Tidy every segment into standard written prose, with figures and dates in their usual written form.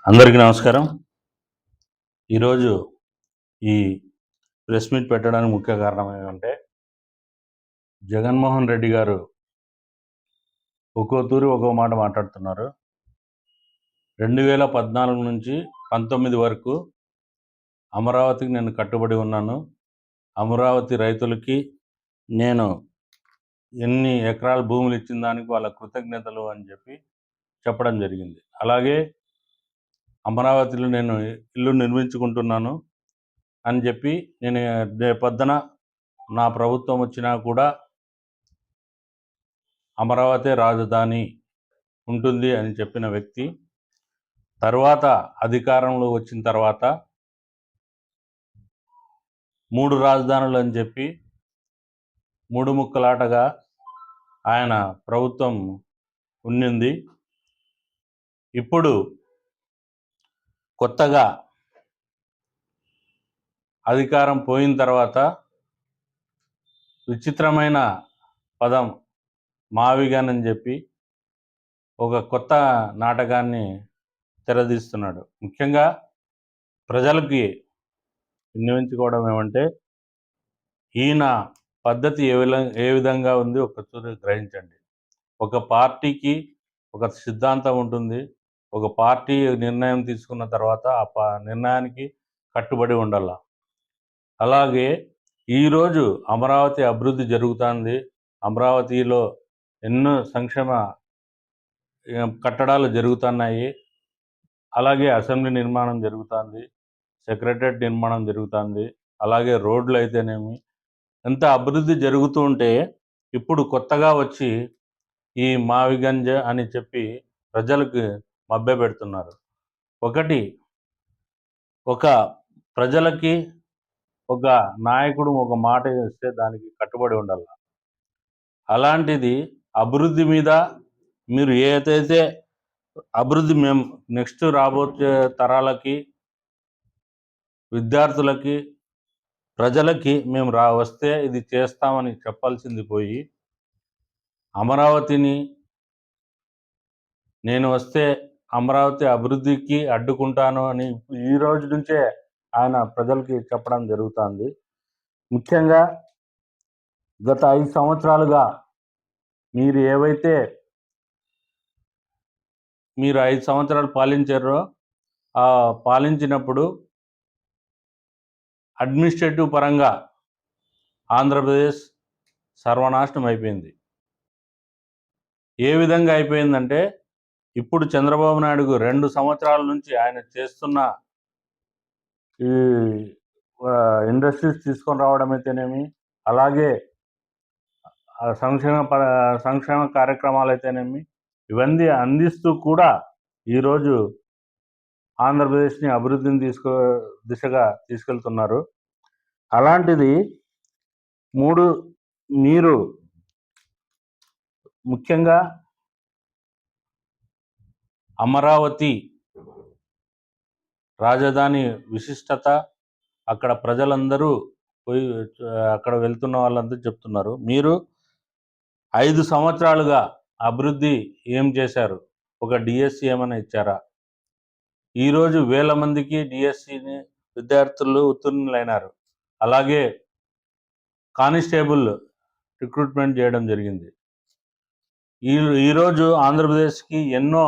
అందరికీ నమస్కారం. ఈరోజు ఈ ప్రెస్ మీట్ పెట్టడానికి ముఖ్య కారణం ఏమంటే, జగన్మోహన్ రెడ్డి గారు ఒక్కో తూరి ఒక్కో మాట మాట్లాడుతున్నారు. 2014 నుంచి 19 వరకు అమరావతికి నేను కట్టుబడి ఉన్నాను. అమరావతి రైతులకి నేను ఎన్ని ఎకరాల భూములు ఇచ్చిన దానికి వాళ్ళ కృతజ్ఞతలు అని చెప్పడం జరిగింది. అలాగే అమరావతిలో నేను ఇల్లు నిర్మించుకుంటున్నాను అని చెప్పి నేను రేపొద్దున నా ప్రభుత్వం వచ్చినా కూడా అమరావతి రాజధాని ఉంటుంది అని చెప్పిన వ్యక్తి తర్వాత అధికారంలో వచ్చిన తర్వాత 3 రాజధానులు అని చెప్పి మూడు ముక్కలాటగా ఆయన ప్రభుత్వం ఉన్నింది. ఇప్పుడు కొత్తగా అధికారం పోయిన తర్వాత విచిత్రమైన పదం మావిగన్ అని చెప్పి ఒక కొత్త నాటకాన్ని తెరదీస్తున్నాడు. ముఖ్యంగా ప్రజలకి విన్నవించుకోవడం ఏమంటే, ఈయన పద్ధతి ఏ విధంగా ఉంది ఒకసారి గ్రహించండి. ఒక పార్టీకి ఒక సిద్ధాంతం ఉంటుంది. ఒక పార్టీ నిర్ణయం తీసుకున్న తర్వాత ఆ నిర్ణయానికి కట్టుబడి ఉండాల. అలాగే ఈరోజు అమరావతి అభివృద్ధి జరుగుతుంది. అమరావతిలో ఎన్నో సంక్షేమ కట్టడాలు జరుగుతున్నాయి. అలాగే అసెంబ్లీ నిర్మాణం జరుగుతుంది, సెక్రటరియట్ నిర్మాణం జరుగుతుంది, అలాగే రోడ్లు అయితేనేమి ఎంత అభివృద్ధి జరుగుతూ ఉంటే ఇప్పుడు కొత్తగా వచ్చి ఈ మావిగంజ్ అని చెప్పి ప్రజలకు మభ్యపెడుతున్నారు. ఒక ప్రజలకి ఒక నాయకుడు ఒక మాట ఇస్తే దానికి కట్టుబడి ఉండాలి. అలాంటిది అభివృద్ధి మీద మీరు ఏదైతే అభివృద్ధి మేము నెక్స్ట్ రాబోయే తరాలకి, విద్యార్థులకి, ప్రజలకి మేము వస్తే ఇది చేస్తామని చెప్పాల్సింది పోయి, అమరావతిని నేను వస్తే అమరావతి అభివృద్ధికి అడ్డుకుంటాను అని ఈ రోజు నుంచే ఆయన ప్రజలకి చెప్పడం జరుగుతుంది. ముఖ్యంగా గత 5 సంవత్సరాలుగా మీరు 5 సంవత్సరాలు పాలించారో ఆ పాలించినప్పుడు అడ్మినిస్ట్రేటివ్ పరంగా ఆంధ్రప్రదేశ్ సర్వనాశనం అయిపోయింది. ఏ విధంగా అయిపోయిందంటే, ఇప్పుడు చంద్రబాబు నాయుడుకు 2 సంవత్సరాల నుంచి ఆయన చేస్తున్న ఈ ఇండస్ట్రీస్ తీసుకొని రావడం అయితేనేమి, అలాగే సంక్షేమ కార్యక్రమాలు అయితేనేమి, ఇవన్నీ అందిస్తూ కూడా ఈరోజు ఆంధ్రప్రదేశ్ని అభివృద్ధిని దిశగా తీసుకెళ్తున్నారు. అలాంటిది మీరు ముఖ్యంగా అమరావతి రాజధాని విశిష్టత, అక్కడ ప్రజలందరూ పోయి అక్కడ వెళ్తున్న వాళ్ళందరూ చెప్తున్నారు. మీరు 5 సంవత్సరాలుగా అభివృద్ధి ఏం చేశారు? ఒక డిఎస్సి ఏమైనా ఇచ్చారా? ఈరోజు వేల మందికి డిఎస్సిని విద్యార్థులు ఉత్తీర్ణులైనారు. అలాగే కానిస్టేబుల్ రిక్రూట్మెంట్ చేయడం జరిగింది. ఈరోజు ఆంధ్రప్రదేశ్కి ఎన్నో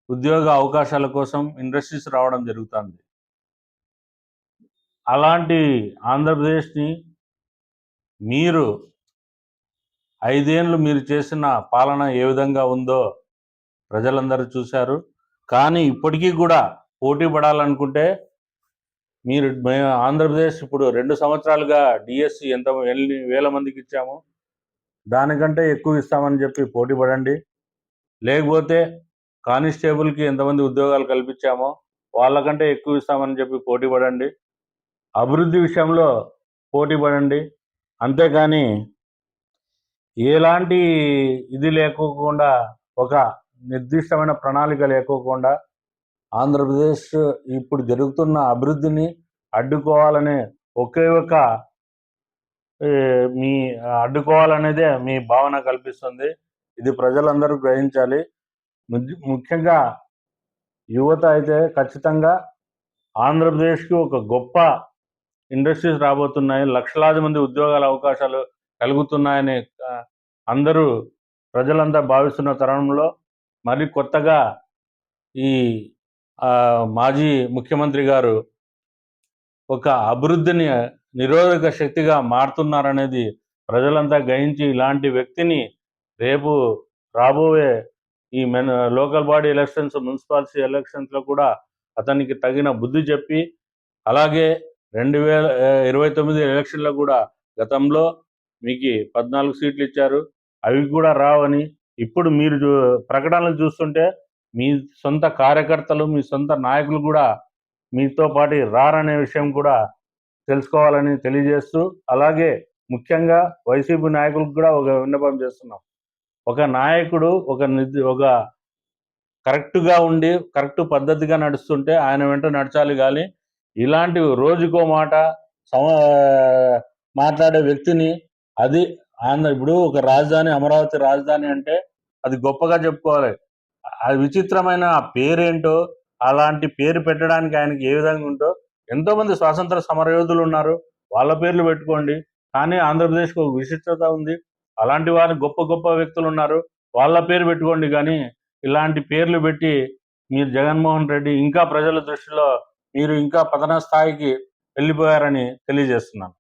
ఉద్యోగ అవకాశాల కోసం ఇండస్ట్రీస్ రావడం జరుగుతుంది. అలాంటి ఆంధ్రప్రదేశ్ని మీరు 5 ఏళ్ళు మీరు చేసిన పాలన ఏ విధంగా ఉందో ప్రజలందరూ చూశారు. కానీ ఇప్పటికీ కూడా పోటీ పడాలనుకుంటే మీరు ఆంధ్రప్రదేశ్ ఇప్పుడు 2 సంవత్సరాలుగా డిఎస్సి ఎన్ని వేల మందికి ఇచ్చాము, దానికంటే ఎక్కువ ఇస్తామని చెప్పి పోటీ పడండి. లేకపోతే కానిస్టేబుల్కి ఎంతమంది ఉద్యోగాలు కల్పించామో వాళ్ళకంటే ఎక్కువ ఇస్తామని చెప్పి పోటీ పడండి. అభివృద్ధి విషయంలో పోటీ పడండి. అంతేకాని ఎలాంటి ఇది లేకోకుండా, ఒక నిర్దిష్టమైన ప్రణాళిక లేకోకుండా ఆంధ్రప్రదేశ్ ఇప్పుడు జరుగుతున్న అభివృద్ధిని అడ్డుకోవాలనే ఒకే ఒక మీ అడ్డుకోవాలనేదే మీ భావన కల్పిస్తుంది. ఇది ప్రజలందరూ గ్రహించాలి. ముఖ్యంగా యువత అయితే ఖచ్చితంగా ఆంధ్రప్రదేశ్కి ఒక గొప్ప ఇండస్ట్రీస్ రాబోతున్నాయి, లక్షలాది మంది ఉద్యోగాల అవకాశాలు కలుగుతున్నాయని అందరూ ప్రజలంతా భావిస్తున్న తరుణంలో మరి కొత్తగా ఈ మాజీ ముఖ్యమంత్రి గారు ఒక అభివృద్ధిని నిరోధక శక్తిగా మారుతున్నారనేది ప్రజలంతా గ్రహించి ఇలాంటి వ్యక్తిని రేపు రాబోయే ఈ లోకల్ బాడీ ఎలక్షన్స్, మున్సిపాలిటీ ఎలక్షన్స్లో కూడా అతనికి తగిన బుద్ధి చెప్పి, అలాగే 2029 ఎలక్షన్లో కూడా గతంలో మీకు 14 సీట్లు ఇచ్చారు, అవి కూడా రావని ఇప్పుడు మీరు ప్రకటనలు చూస్తుంటే మీ సొంత కార్యకర్తలు, మీ సొంత నాయకులు కూడా మీతో పాటు రారనే విషయం కూడా తెలుసుకోవాలని తెలియజేస్తూ, అలాగే ముఖ్యంగా వైసీపీ నాయకులకు కూడా ఒక విన్నపం చేస్తున్నాం. ఒక నాయకుడు ఒక కరెక్ట్గా ఉండి కరెక్ట్ పద్ధతిగా నడుస్తుంటే ఆయన వెంట నడచాలి, కానీ ఇలాంటి రోజుకో మాట మాట్లాడే వ్యక్తిని అది ఇప్పుడు ఒక రాజధాని, అమరావతి రాజధాని అంటే అది గొప్పగా చెప్పుకోవాలి. అది విచిత్రమైన పేరేంటో, అలాంటి పేరు పెట్టడానికి ఆయనకి ఏ విధంగా ఉంటో, ఎంతోమంది స్వాతంత్ర సమరయోధులు ఉన్నారు, వాళ్ళ పేర్లు పెట్టుకోండి. కానీ ఆంధ్రప్రదేశ్కి ఒక విశిష్టత ఉంది, అలాంటి వారు గొప్ప గొప్ప వ్యక్తులు ఉన్నారు, వాళ్ళ పేరు పెట్టుకోండి. కానీ ఇలాంటి పేర్లు పెట్టి మీరు జగన్మోహన్ రెడ్డి ఇంకా ప్రజల దృష్టిలో మీరు ఇంకా పతన స్థాయికి వెళ్ళిపోయారని తెలియజేస్తున్నాను.